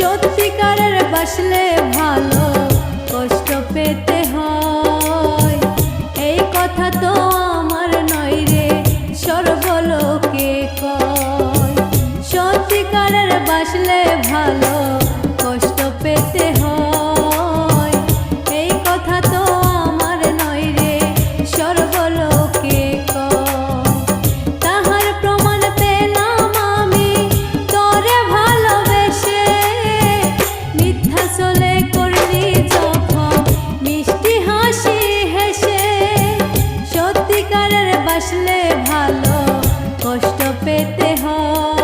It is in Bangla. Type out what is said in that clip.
সত্যিকারের বাসলে ভালো কষ্ট পেতে হয়, এই কথা তো আমার নয় রে সর্বলোকে কয়। সত্যিকারের বাসলে ভালো কষ্ট পেতে হয়, এই কথা তো আমার নয় রে সর্বলোকে কয়। তাহার প্রমাণ পেলাম আমি তোরে ভালোবেসে, মিথ্যা চলে করলি যখন মিষ্টি হাসি হেসে। সত্যিকারের বাসলে ভালো কষ্ট পেতে হয়।